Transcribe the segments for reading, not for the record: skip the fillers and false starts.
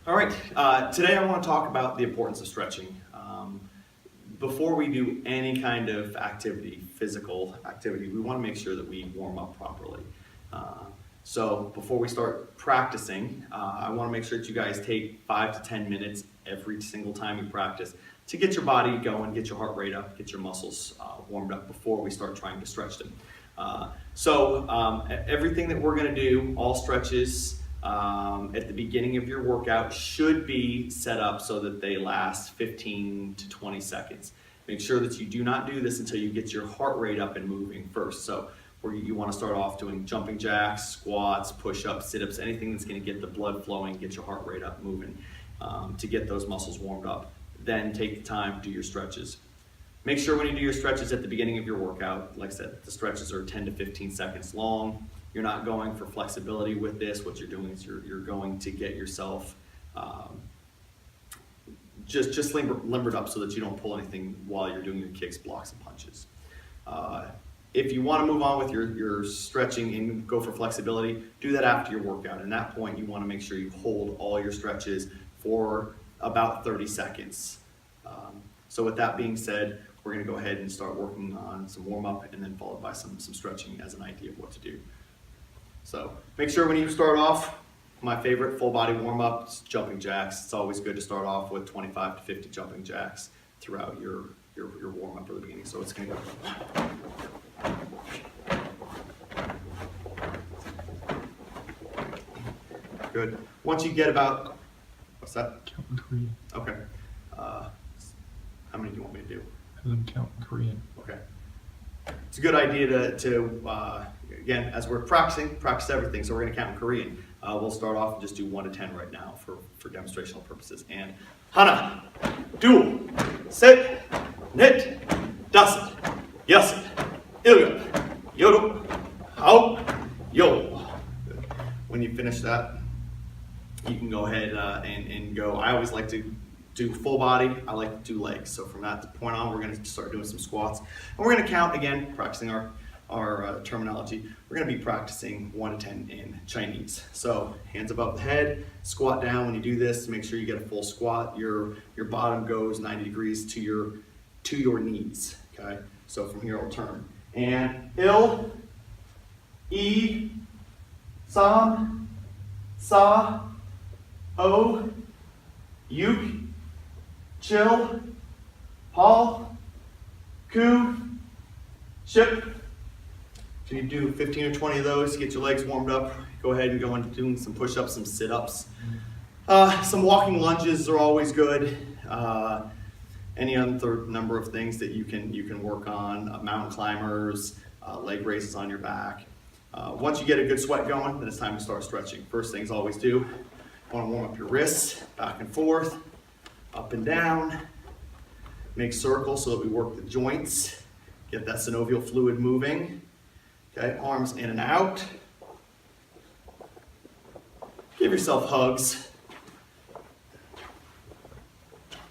All right, today I want to talk about the importance of stretching. Before we do any kind of activity, physical activity, we want to make sure that we warm up properly. So before we start practicing, I want to make sure that you guys take 5 to 10 minutes every single time you practice to get your body going, get your heart rate up, get your muscles warmed up before we start trying to stretch them. Everything that we're going to do, all stretches at the beginning of your workout should be set up so that they last 15 to 20 seconds. Make sure that you do not do this until you get your heart rate up and moving first. So where you want to start off doing jumping jacks, squats, push-ups, sit-ups, anything that's going to get the blood flowing, get your heart rate up moving to get those muscles warmed up. Then take the time to do your stretches. Make sure when you do your stretches at the beginning of your workout, like I said, the stretches are 10 to 15 seconds long. You're not going for flexibility with this. What you're doing is you're going to get yourself just limbered up so that you don't pull anything while you're doing your kicks, blocks, and punches. If you want to move on with your stretching and go for flexibility, do that after your workout. And at that point, you want to make sure you hold all your stretches for about 30 seconds. So with that being said, we're going to go ahead and start working on some warm-up and then followed by some stretching as an idea of what to do. So make sure when you start off, my favorite full body warm-up is jumping jacks. It's always good to start off with 25 to 50 jumping jacks throughout your warm-up at the beginning. So it's going to go. Good. Once you get about, what's that? Count in Korean. Okay. How many do you want me to do? Have them count in Korean. Okay. It's a good idea to again, as we're practice everything. So we're going to count in Korean. We'll start off and just do 1 to 10 right now for demonstrational purposes. And 하나, 둘, 셋, 넷, 다섯, 여섯, 일곱, 여덟, 아홉, 열. When you finish that, you can go ahead and go. I always like to do full body. I like to do legs. So from that point on, we're going to start doing some squats. And we're going to count again, practicing our terminology. We're going to be practicing 1 to 10 in Chinese. So hands above the head, squat down. When you do this, make sure you get a full squat. Your bottom goes 90 degrees to your knees. Okay. So from here, I'll turn. And 1, 2, 3, 4, 5, 6, 7, 8, 9, 10. So you do 15 or 20 of those to get your legs warmed up. Go ahead and go into doing some push-ups, some sit-ups. Some walking lunges are always good. Any other number of things that you can work on, mountain climbers, leg raises on your back. Once you get a good sweat going, then it's time to start stretching. First things always do, you want to warm up your wrists, back and forth, up and down. Make circles so that we work the joints, get that synovial fluid moving. Okay, arms in and out. Give yourself hugs.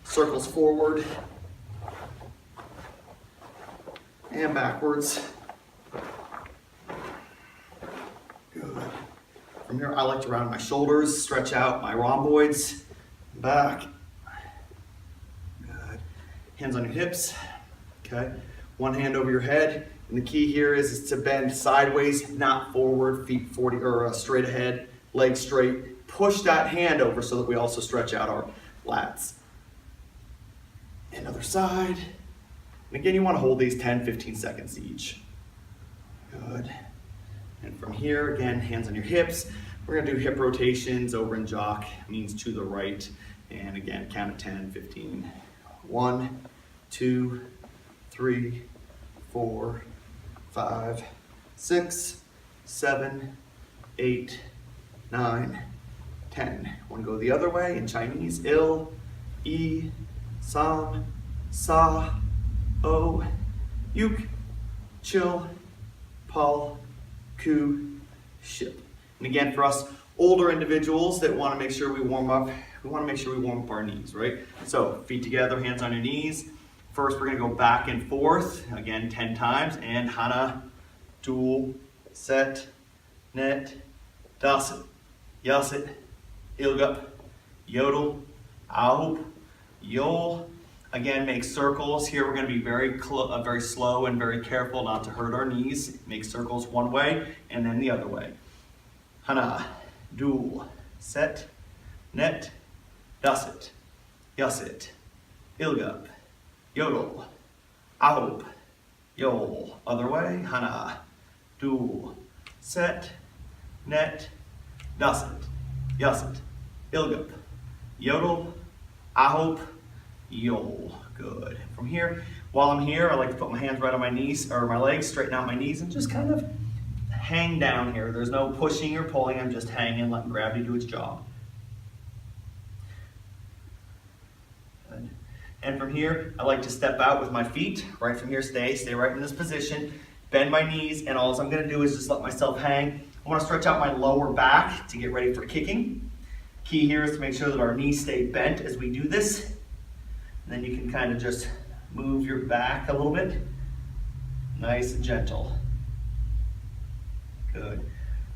Circles forward and backwards. Good. From here, I like to round my shoulders, stretch out my rhomboids, back. Good. Hands on your hips. Okay. One hand over your head. And the key here is to bend sideways, not forward, feet 40 or straight ahead, legs straight. Push that hand over so that we also stretch out our lats. Another side. And again, you want to hold these 10, 15 seconds each. Good. And from here, again, hands on your hips. We're going to do hip rotations over and jock, means to the right. And again, count of 10, 15. 1, 2, 3, 4, 5, 6, 7, 8, 9, 10. Want to go the other way in Chinese. 1, 2, 3, 4, 5, 6, 7, 8, 9, 10. And again, for us older individuals that want to make sure we warm up, our knees, right? So feet together, hands on your knees. First, we're going to go back and forth, again, 10 times. And 하나, 둘, 셋, 넷, 다섯, 여섯, 일곱, yodel, ahop, yol. Again, make circles. Here we're going to be very slow and very careful not to hurt our knees. Make circles one way and then the other way. Hana, dul, set, net, dasit, yasit, ilgup, yodel, ahop, yol. Other way, hana, dul, set, net, dasit, yasit, ilgup, yodel, ahop, yol. Good. From here, while I'm here, I like to put my hands right on my knees or my legs, straighten out my knees, and just kind of hang down here. There's no pushing or pulling. I'm just hanging, letting gravity do its job. Good. And from here, I like to step out with my feet. Right from here, stay right in this position. Bend my knees, and all I'm going to do is just let myself hang. I want to stretch out my lower back to get ready for kicking. Key here is to make sure that our knees stay bent as we do this. And then you can kind of just move your back a little bit. Nice and gentle. Good.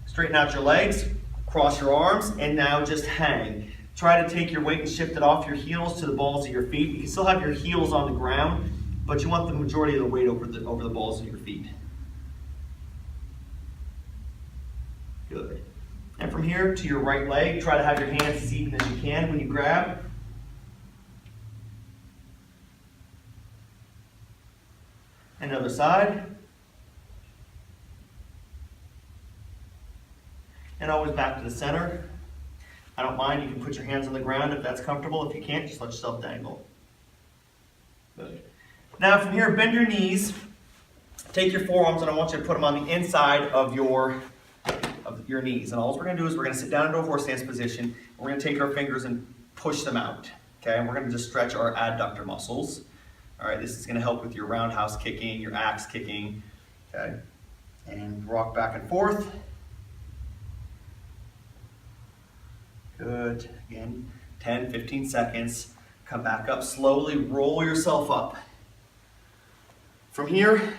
Straighten out your legs, cross your arms, and now just hang. Try to take your weight and shift it off your heels to the balls of your feet. You can still have your heels on the ground, but you want the majority of the weight over the balls of your feet. Good. And from here to your right leg, try to have your hands as even as you can when you grab. And other side. And always back to the center. I don't mind, you can put your hands on the ground if that's comfortable. If you can't, just let yourself dangle. Good. Now from here, bend your knees. Take your forearms and I want you to put them on the inside of your knees. And all we're going to do is we're going to sit down into a horse stance position. We're going to take our fingers and push them out. Okay, and we're going to just stretch our adductor muscles. All right, this is going to help with your roundhouse kicking, your axe kicking. Okay, and rock back and forth. Good. Again, 10, 15 seconds. Come back up slowly, roll yourself up. From here,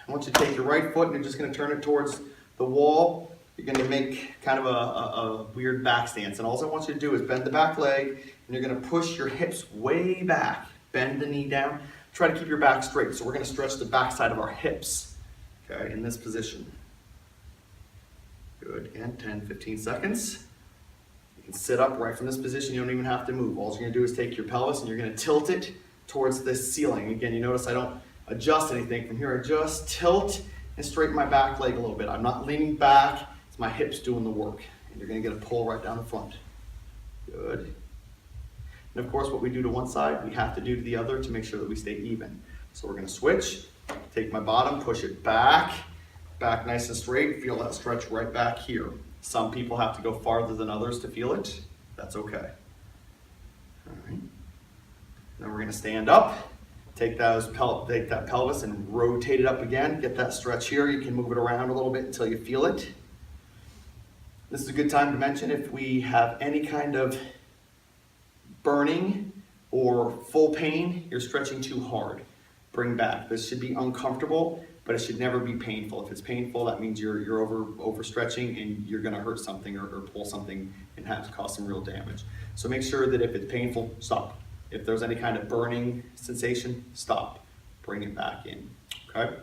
I want you to take your right foot and you're just going to turn it towards the wall. You're going to make kind of a weird back stance. And all I want you to do is bend the back leg and you're going to push your hips way back. Bend the knee down. Try to keep your back straight. So we're going to stretch the back side of our hips, okay, in this position. Good. Again, 10, 15 seconds. You can sit up right from this position. You don't even have to move. All you're going to do is take your pelvis and you're going to tilt it towards this ceiling. Again, you notice I don't adjust anything. From here, I just tilt and straighten my back leg a little bit. I'm not leaning back. It's my hips doing the work. And you're going to get a pull right down the front. Good. And of course, what we do to one side, we have to do to the other to make sure that we stay even. So we're going to switch, take my bottom, push it back nice and straight. Feel that stretch right back here. Some people have to go farther than others to feel it. That's okay. All right. Then we're going to stand up, take that pelvis and rotate it up again. Get that stretch here. You can move it around a little bit until you feel it. This is a good time to mention if we have any kind of burning or full pain, you're stretching too hard. Bring back. This should be uncomfortable, but it should never be painful. If it's painful, that means you're overstretching and you're going to hurt something or pull something and have to cause some real damage. So make sure that if it's painful, stop. If there's any kind of burning sensation, stop. Bring it back in. Okay?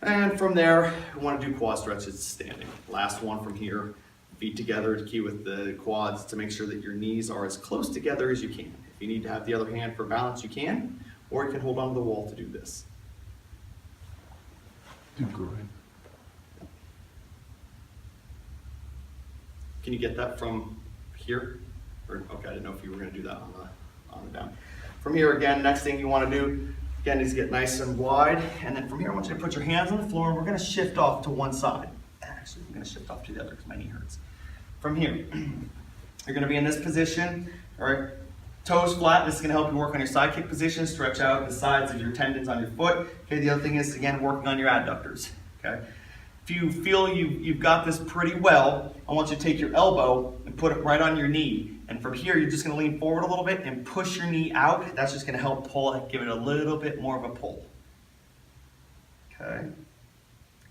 And from there, we want to do quad stretches standing. Last one from here. Feet together to key with the quads to make sure that your knees are as close together as you can. If you need to have the other hand for balance, you can, or you can hold onto the wall to do this. Do great. Can you get that from here? Or, okay, I didn't know if you were going to do that on the down. From here again, next thing you want to do, again, is get nice and wide. And then from here, I want you to put your hands on the floor and we're going to shift off to one side. Actually, I'm going to shift off to the other because my knee hurts. From here, you're going to be in this position, all right? Toes flat. This is going to help you work on your side kick position, stretch out the sides of your tendons on your foot. Okay, the other thing is, again, working on your adductors. Okay, if you feel you've got this pretty well, I want you to take your elbow and put it right on your knee. And from here, you're just going to lean forward a little bit and push your knee out. That's just going to help pull it, give it a little bit more of a pull. Okay.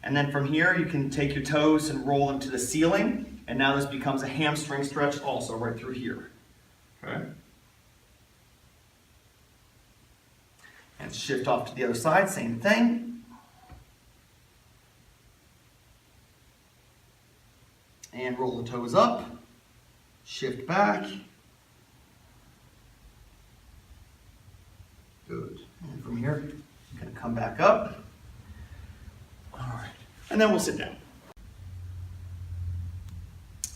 And then from here, you can take your toes and roll them to the ceiling. And now this becomes a hamstring stretch also right through here. Okay. And shift off to the other side, same thing. And roll the toes up, shift back. Good. And from here, I'm going to come back up. All right. And then we'll sit down.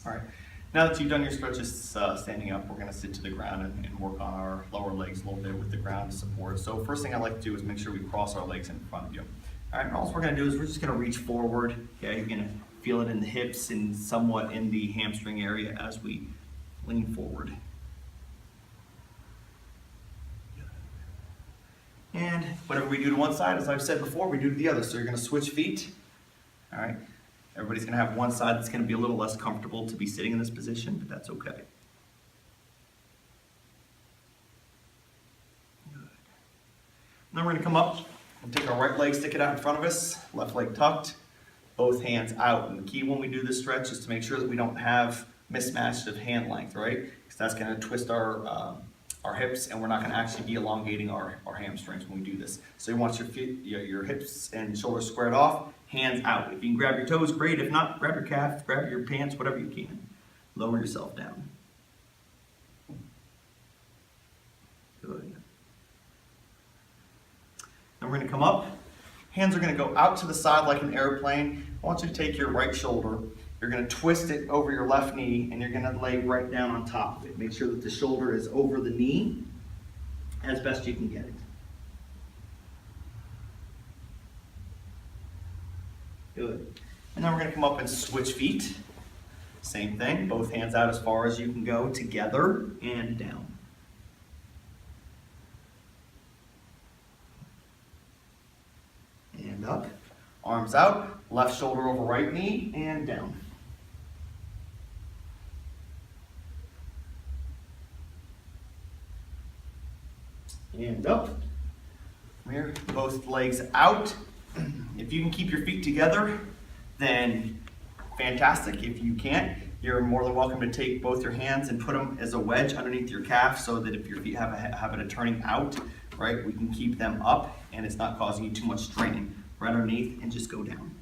All right. Now that you've done your stretches standing up, we're going to sit to the ground and work on our lower legs a little bit with the ground support. So first thing I like to do is make sure we cross our legs in front of you. All right, and all we're going to do is we're just going to reach forward. Okay, you're going to feel it in the hips and somewhat in the hamstring area as we lean forward. And whatever we do to one side, as I've said before, we do to the other. So you're going to switch feet. All right. Everybody's going to have one side that's going to be a little less comfortable to be sitting in this position, but that's okay. Good. Then we're going to come up and take our right leg, stick it out in front of us, left leg tucked, both hands out. And the key when we do this stretch is to make sure that we don't have mismatched of hand length, right? Because that's going to twist our hips, and we're not going to actually be elongating our hamstrings when we do this. So you want your feet, your hips and shoulders squared off, hands out. If you can grab your toes, great. If not, grab your calf, grab your pants, whatever you can. Lower yourself down. Good. Then we're going to come up. Hands are going to go out to the side like an airplane. I want you to take your right shoulder. You're going to twist it over your left knee, and you're going to lay right down on top of it. Make sure that the shoulder is over the knee as best you can get it. Good. And then we're going to come up and switch feet. Same thing, both hands out as far as you can go, together and down. And up, arms out, left shoulder over right knee, and down. And up. From here, both legs out. If you can keep your feet together, then fantastic. If you can't, you're more than welcome to take both your hands and put them as a wedge underneath your calf so that if your feet have a habit of turning out, right, we can keep them up and it's not causing you too much strain. Right underneath and just go down.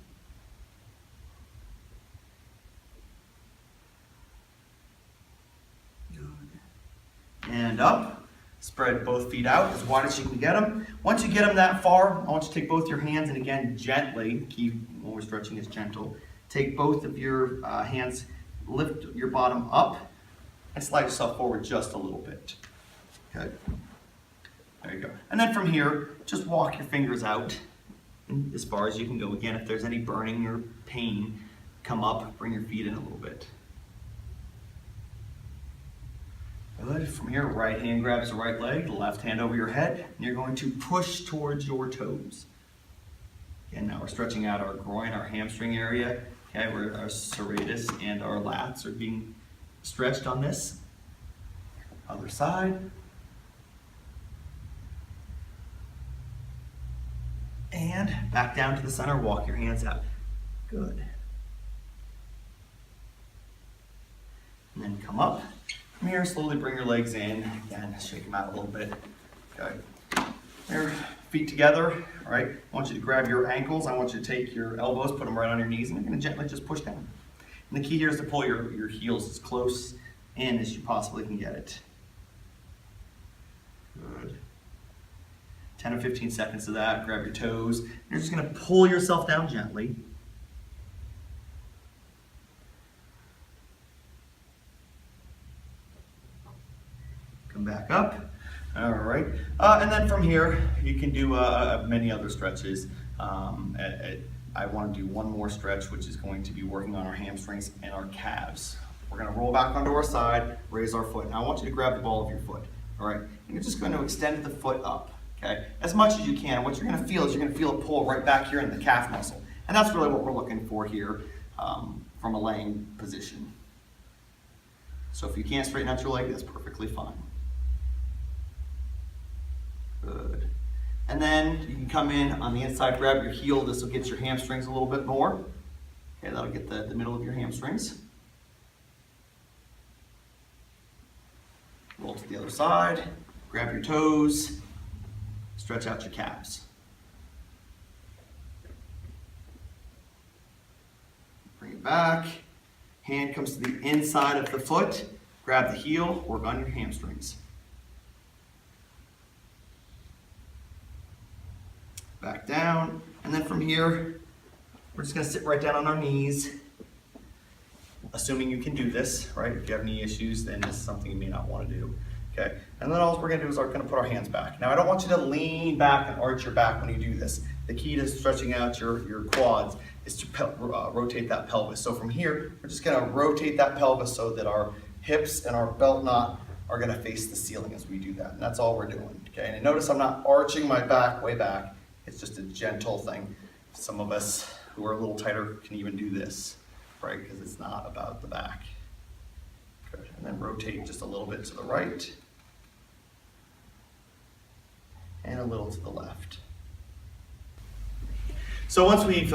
Good. And up. Spread both feet out as wide as you can get them. Once you get them that far, I want you to take both your hands and again, gently, key when we're stretching is gentle. Take both of your hands, lift your bottom up, and slide yourself forward just a little bit. Okay. There you go. And then from here, just walk your fingers out as far as you can go. Again, if there's any burning or pain, come up, bring your feet in a little bit. Good. From here, right hand grabs the right leg, left hand over your head, and you're going to push towards your toes. And now we're stretching out our groin, our hamstring area, okay, where our serratus and our lats are being stretched on this. Other side. And back down to the center, walk your hands out. Good. And then come up. From here, slowly bring your legs in. Again, shake them out a little bit. Okay. Your feet together, all right? I want you to grab your ankles. I want you to take your elbows, put them right on your knees, and you're gonna gently just push down. And the key here is to pull your heels as close in as you possibly can get it. Good. 10 or 15 seconds of that. Grab your toes. You're just gonna pull yourself down gently. Come back up. All right. And then from here, you can do many other stretches. I want to do one more stretch, which is going to be working on our hamstrings and our calves. We're going to roll back onto our side, raise our foot. Now I want you to grab the ball of your foot. All right. And you're just going to extend the foot up, okay, as much as you can. What you're going to feel is you're going to feel a pull right back here in the calf muscle. And that's really what we're looking for here from a laying position. So if you can't straighten out your leg, that's perfectly fine. Good. And then you can come in on the inside, grab your heel. This will get your hamstrings a little bit more. Okay, that'll get the middle of your hamstrings. Roll to the other side, grab your toes, stretch out your calves. Bring it back, hand comes to the inside of the foot, grab the heel, work on your hamstrings. Back down, and then from here, we're just gonna sit right down on our knees, assuming you can do this, right? If you have knee issues, then this is something you may not wanna do, okay? And then all we're gonna do is we're gonna put our hands back. Now, I don't want you to lean back and arch your back when you do this. The key to stretching out your quads is to rotate that pelvis. So from here, we're just gonna rotate that pelvis so that our hips and our belt knot are gonna face the ceiling as we do that. And that's all we're doing, okay? And notice I'm not arching my back way back. It's just a gentle thing. Some of us who are a little tighter can even do this, right? Because it's not about the back. Good. And then rotate just a little bit to the right and a little to the left. So once we've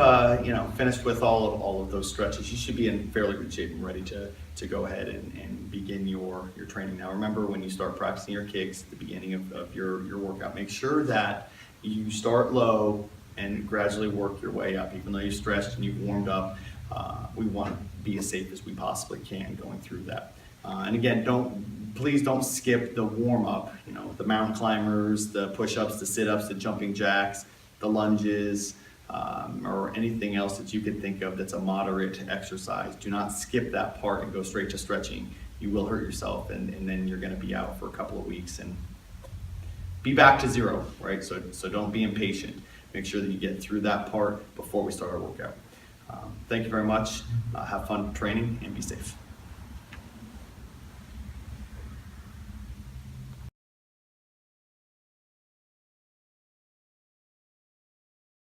finished with all of those stretches, you should be in fairly good shape and ready to go ahead and begin your training. Now remember, when you start practicing your kicks at the beginning of your workout, make sure that you start low and gradually work your way up. Even though you've stretched and you've warmed up, we want to be as safe as we possibly can going through that. And again, please don't skip the warm up. You know, the mountain climbers, the push-ups, the sit-ups, the jumping jacks, the lunges, or anything else that you could think of that's a moderate exercise. Do not skip that part and go straight to stretching. You will hurt yourself, and then you're going to be out for a couple of weeks and be back to zero, right? So don't be impatient. Make sure that you get through that part before we start our workout. Thank you very much. Have fun training and be safe.